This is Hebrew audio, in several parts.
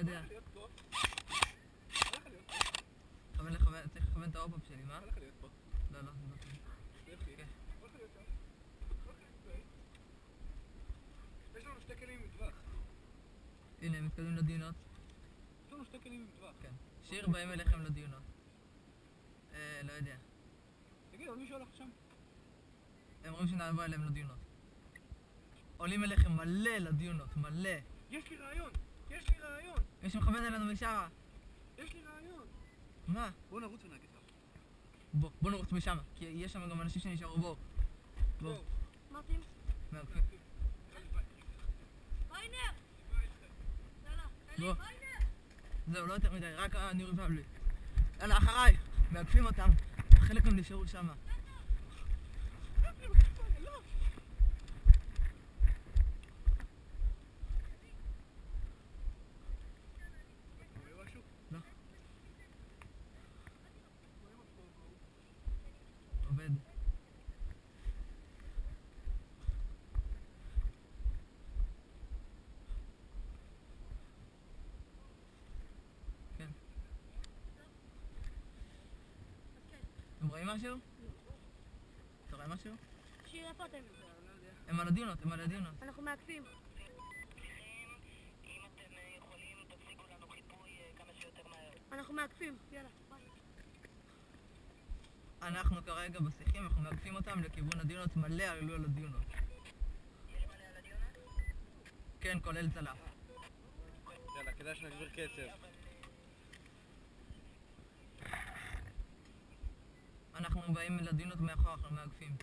יודע. הלך להיות פה. הלך להיות פה. צריך לכוון את האופ שלי, מה? הלך להיות פה. לא, לא, זה לא טוב. יופי. הלך להיות שם. הלך להיות פה. יש לנו 2 כלים עם טווח. הנה, הם מתקדמים לדיונות. יש לנו 2 כלים עם טווח. כן. שיר באים אליכם לדיונות. לא יודע. תגיד, עוד מישהו הלך שם? הם אומרים שנעבור אליהם לדיונות. עולים אליכם מלא לדיונות, מלא. יש לי רעיון! יש לי רעיון! מי שמכוון אלינו משם. יש לי רעיון! מה? בוא נרוץ ונגיד לך. בוא נרוץ משם, כי יש שם גם אנשים שנשארו. בוא. מתאים? מעקפים. ויינר! בוא. ויינר! זהו, לא יותר מדי, רק הניורים פבלי. יאללה, אחריי! מעקפים אותם. חלק הם נשארו שם. לא. עובד. כן. אתם רואים משהו? אתה רואה משהו? שיר, איפה אתם? הם על הדיונות, הם על הדיונות. אנחנו מעקפים. אם אתם יכולים, תציגו לנו חיפוי כמה שיותר מהר. אנחנו מעקפים. יאללה, ביי. אנחנו כרגע בשיחים, אנחנו מעקפים אותם לכיוון הדיונות, מלא עלו על הדיונות. יש מלא על הדיונות? כן, כולל צלף. יאללה, כדאי שנגביר קצב. אנחנו באים לדיונות מאחור, אנחנו מעקפים.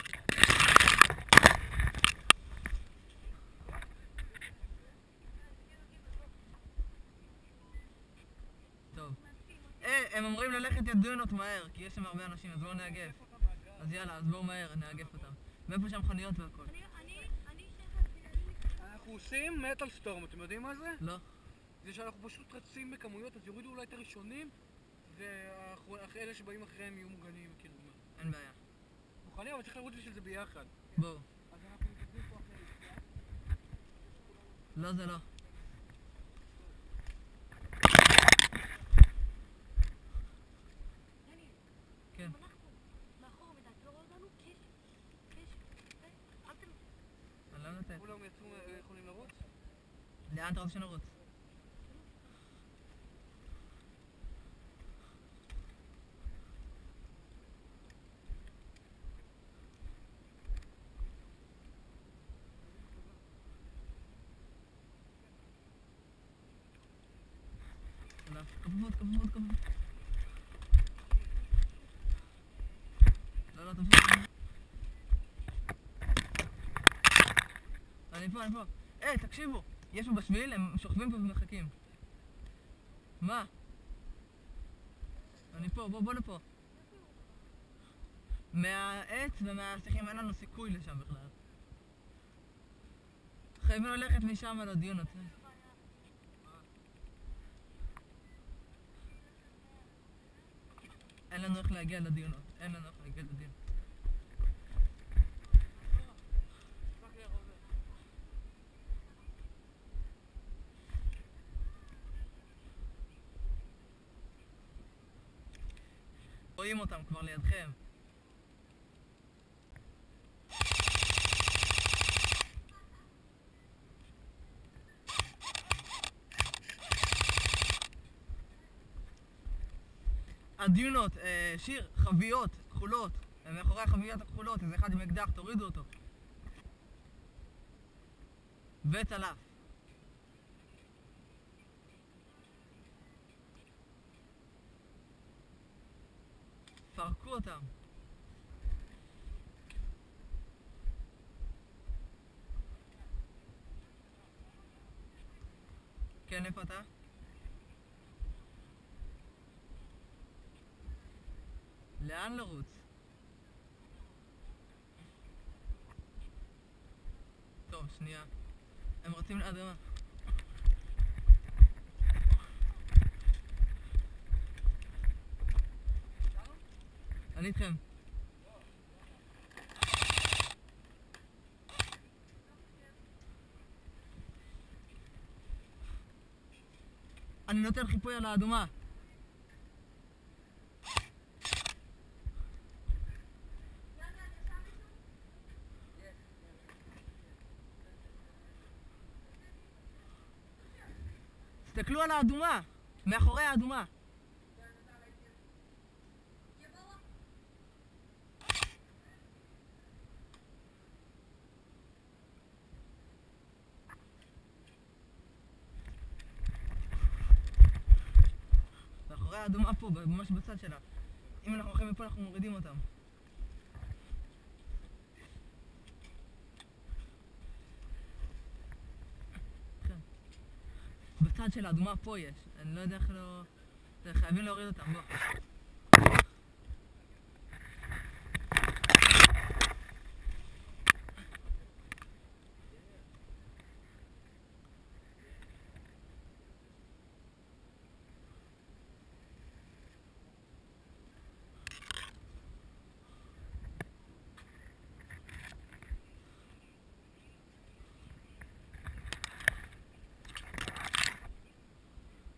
טוב. הם אומרים ללכת לדיונות מהר, כי יש שם הרבה אנשים, אז בואו נאגף. אז יאללה, אז בואו מהר, נאגף אותם. ואיפה שם חנויות והכל? אנחנו עושים מטל סטורם, אתם יודעים מה זה? לא? זה שאנחנו פשוט רצים בכמויות, אז יורידו אולי את הראשונים, ואלה שבאים אחריהם יהיו מוגנים, כאילו. אין בעיה. מוכנים, אבל צריך לרוץ בשביל זה ביחד. בואו. אז אנחנו מתקדמים פה אחרי זה. לא, זה לא. כן. מאחור מדי, אתה לא רואה אותנו? קש. אני לא נותן. כולם יצאו יכולים לרוץ? לאן אתה רוצה שנרוץ? כבוד. לא, תמשיך. אני פה. תקשיבו, יש פה בשביל, הם שוכבים פה ומחכים. מה? אני פה, בוא לפה. מהעץ ומהשיחים אין לנו סיכוי לשם בכלל. חייבים ללכת משם על הדיונות. אין לנו איך להגיע לדיונות. רואים אותם כבר לידכם. הדיונות, שיר, חביות כחולות. מאחורי החביות הכחולות, איזה אחד עם אקדח, תורידו אותו. וצלף. פרקו אותם. כן, איפה אתה? לאן לרוץ? טוב, שנייה. הם רוצים לאדמה. אני איתכם. אני נותן חיפוי על האדומה. תסתכלו על האדומה, מאחורי האדומה. מאחורי האדומה פה, ממש בצד שלה. אם אנחנו הולכים מפה אנחנו מורידים אותם. בצד של האדומה פה יש, אני לא יודע איך לא... חייבים להוריד אותם, בוא.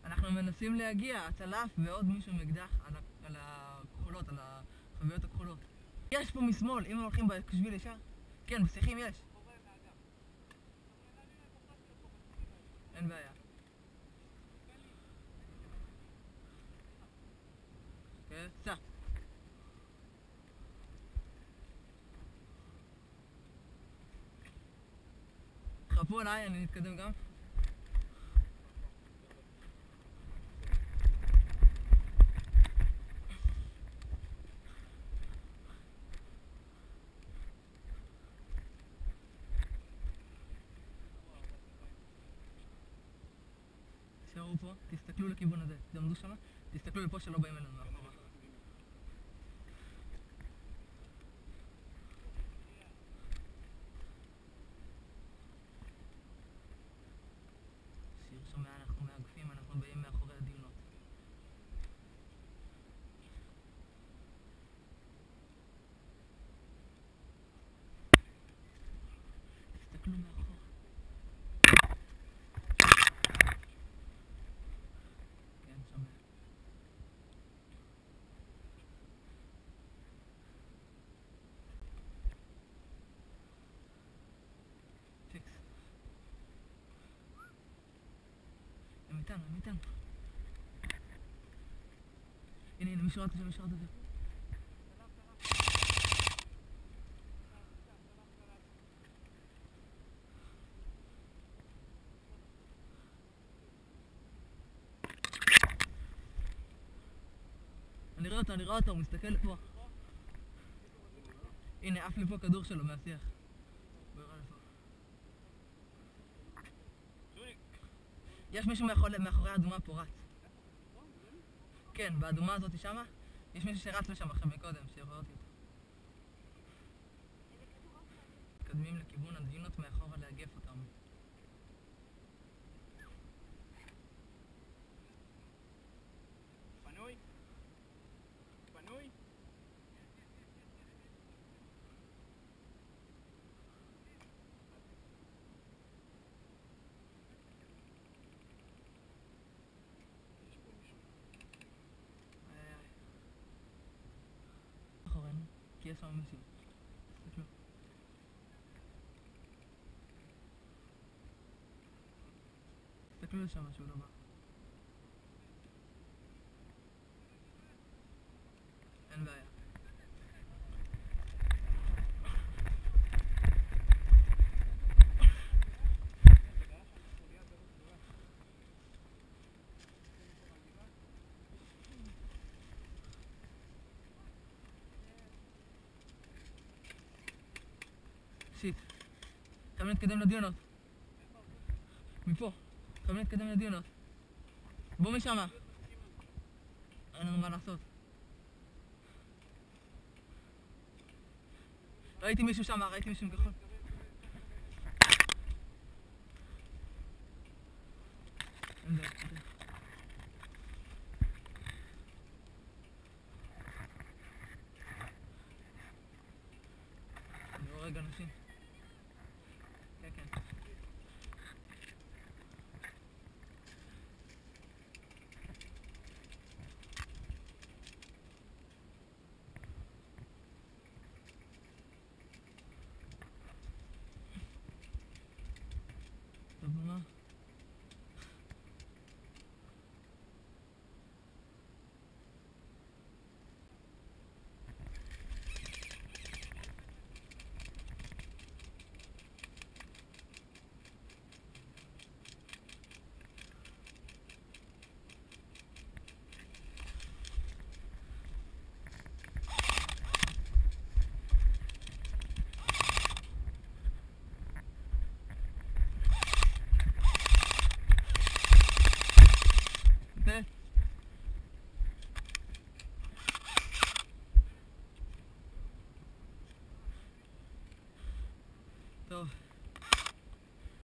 אנחנו מנסים להגיע, הצלף ועוד מישהו עם אקדח על הכחולות, על החביות הכחולות. יש פה משמאל, אם הם הולכים בשביל ישר? כן, בשיחים יש. אין בעיה. כן, סע. חפו עליי, אני אתקדם גם. תשארו פה, תסתכלו לכיוון הזה, תעמדו שמה, תסתכלו לפה שלא באים אלינו מאחורה. שיר שומע, אנחנו מאגפים, אנחנו באים מאחורי הדיונות. תסתכלו מאחורה. הם איתנו. הנה, מישהו רק שם, אני רואה אותו, הוא מסתכל לפה. הנה, עף לפה כדור שלו מהשיח. יש מישהו מאחורי האדומה פה רץ. כן, באדומה הזאת שמה, יש מישהו שרץ לשם אחרי מקודם, שיראה אותי אותו. מתקדמים לכיוון הדיונות מאחורה לאגף אותם. פנוי? כי יש שם מישהו. תסתכלו. תסתכלו לשם משהו לא בא. אין בעיה. שיט. חייבים להתקדם לדיונות. מפה. חייבים להתקדם לדיונות. בוא משמה. אין לנו מה לעשות. ראיתי מישהו שם, ראיתי מישהו מכחול. אין דרך. אני הורג אנשים. כן. טוב.